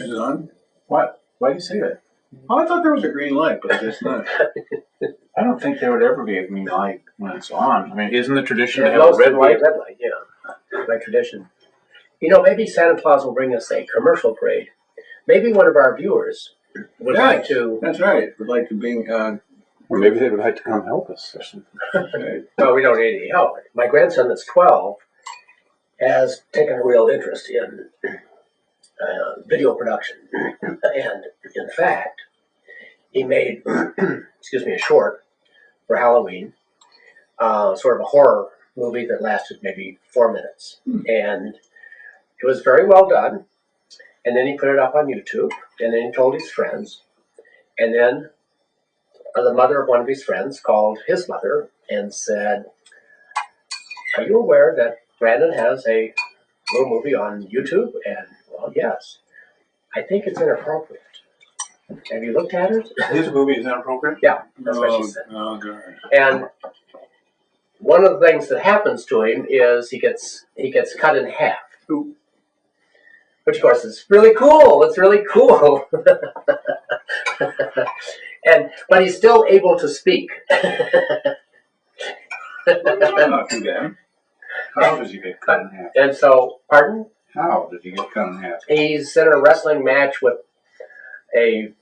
Is it on? What? Why do you say that? Oh, I thought there was a green light, but I guess not. I don't think there would ever be a green light when it's on. I mean, isn't the tradition to It have a must red be light? a red light, yeah, by tradition. You know, maybe Santa Claus will bring us a commercial parade. Maybe one of our viewers would like to. That's right. Would like to bring. Or maybe they would like to come help us or something. Right. No, we don't need any help. My grandson that's 12 has taken a real interest in video production. And in fact, he made, excuse me, a short for Halloween, sort of a horror movie that lasted maybe 4 minutes. And it was very well done. And then he put it up on YouTube, and then he told his friends. And then the mother of one of his friends called his mother and said, "Are you aware that Brandon has a little movie on YouTube?" And, well, yes. "I think it's inappropriate. Have you looked at it?" His movie is inappropriate? Yeah, that's what she said. Oh, God. And one of the things that happens to him is he gets cut in half. Ooh. Which, of course, is really cool. It's really cool. But he's still able to speak. Not too bad. How does he get cut in half? And so, pardon? How does he get cut in half? He's in a wrestling match with a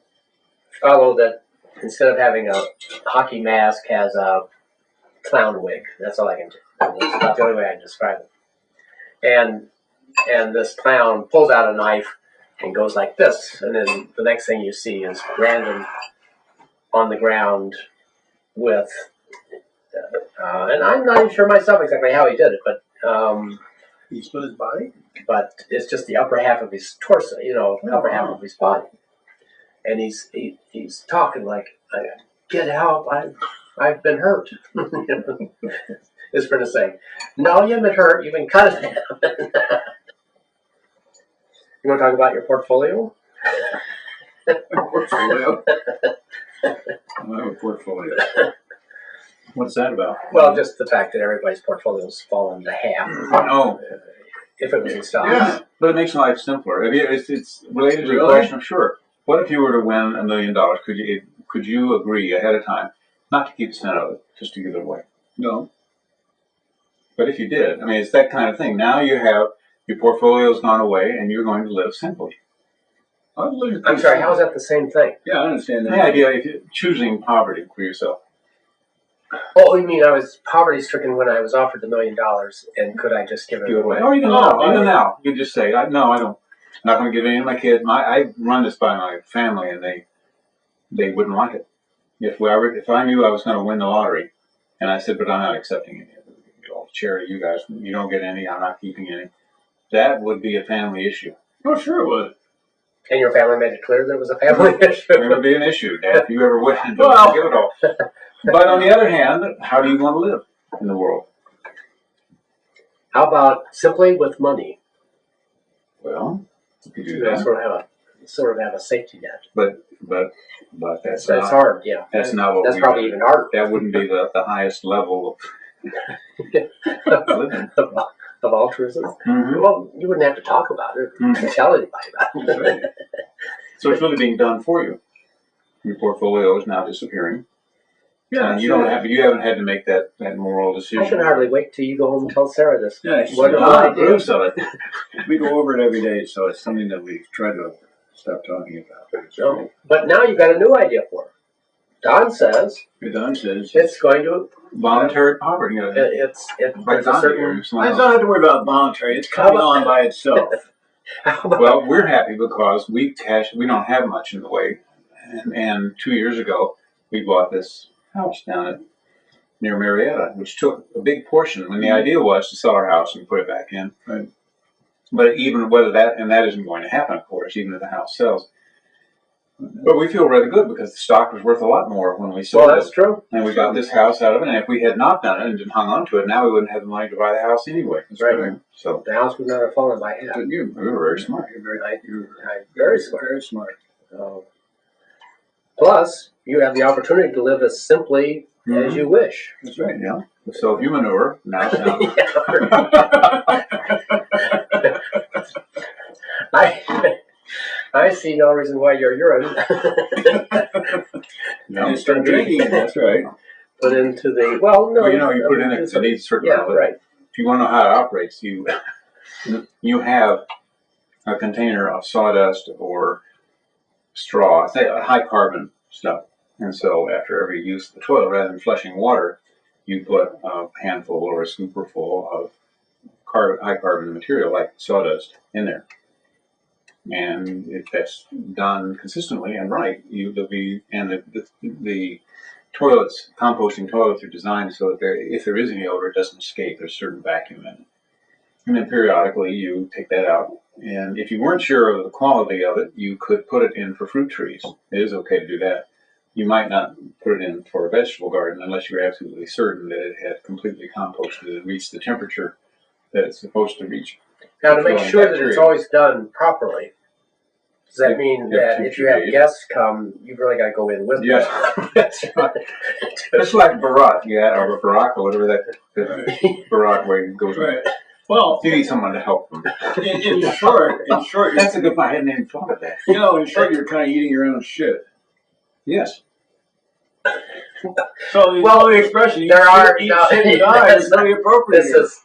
fellow that, instead of having a hockey mask, has a clown wig. That's all I can do. That's about the only way I can describe it. And this clown pulls out a knife and goes like this. And then the next thing you see is Brandon on the ground with, and I'm not even sure myself exactly how he did it, but He split his body? but it's just the upper half of his torso, upper half of his body. And he's talking like, "Get help, I've been hurt." His friend is saying, "No, you haven't been hurt, you've been cut in half." You want to talk about your portfolio? Portfolio. I have a portfolio. What's that about? Well, just the fact that everybody's portfolio's fallen to half. Oh, If it was in stocks. Yeah. but it makes life simpler. It's related to your Really? question. Sure. What if you were to win $1 million? Could you agree ahead of time not to keep a cent of it, just to give it away? No. But if you did, I mean, it's that kind of thing. Now you have your portfolio's gone away, and you're going to live simply. I'm sorry, how is that the same thing? Yeah, I understand that. The idea if you're choosing poverty for yourself. Oh, you mean I was poverty stricken when I was offered the $1 million, and could I just give it away? Or even Oh, now, even I- now, you just say, "No, I don't. I'm not going to give any to my kids." I run this by my family, and they wouldn't like it. If I knew I was going to win the lottery, and I said, "But I'm not accepting any of it. All charity, you guys, you don't get any. I'm not keeping any." That would be a family issue. Oh, sure it would. And your family made it clear there was a family issue. It would be an issue, Dad, if you ever win. Well- Give it all. But on the other hand, how do you want to live in the world? How about simply with money? Well, you could do You that, sort of have a safety net. but that's That's not hard, yeah. that's not what That's we probably even harder. That wouldn't be the highest level of living. of altruism. Mm-hmm. Well, you wouldn't have to talk about it. You Mhm. can tell anybody about That's it. right. So it's really being done for you. Your portfolio is now disappearing. Yeah, And you sure. haven't had to make that moral decision. I can hardly wait till you go home and tell Sarah this. Yeah, she's Wonderful got idea. proofs of it. We go over it every day, so it's something that we try to stop talking about. No. But now you've got a new idea for her. Don says Don says, it's going to, Voluntary poverty. You know, there's a certain, I don't have to worry about voluntary. It's coming on by itself. how about, Well, we're happy because we don't have much in the way. And 2 years ago, we bought this house down near Marietta, which took a big portion. When the idea was to sell our house and put it back in. Right. But even that isn't going to happen, of course, even if the house sells. But we feel rather good because the stock was worth a lot more when we sold well, that's it. true. And we got this house out of it. And if we had not done it and just hung on to it, now we wouldn't have the money to buy the house anyway. That's right. So The house would not have fallen by half. But you, we were very smart. You're Very smart. Very smart. Plus, you have the opportunity to live as simply as you wish. That's right. Yeah. So if you manure, now it's now. I I see no reason why your urine No, You start drinking, that's right. put into the, well, no. well, you know, you put it in it, it needs certain. Yeah, right. If you want to know how it operates, you have a container of sawdust or straw, say high carbon stuff. And so after every use of the toilet, rather than flushing water, you put a handful or a scooperful of high carbon material like sawdust in there. And if that's done consistently and right, the toilets, composting toilets are designed so that if there is any odor, it doesn't escape. There's a certain vacuum in it. And then periodically you take that out. And if you weren't sure of the quality of it, you could put it in for fruit trees. It is okay to do that. You might not put it in for a vegetable garden unless you're absolutely certain that it had completely composted and reached the temperature that it's supposed to reach. Now, to make sure that it's always done properly, does that mean that if you have guests come, you've really got to go in with them? Yes, that's right. It's like Bharat, or Bharat, or whatever that Bharat way goes. Right. Well, You need someone to help them. in short, That's a good point. I hadn't even thought of that. in short, you're kind of eating your own shit. Yes. So, Well, the expression, there are eat shit and die is really appropriate. This is,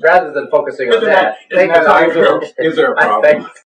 rather than focusing on that, Isn't that- Is there a problem? I think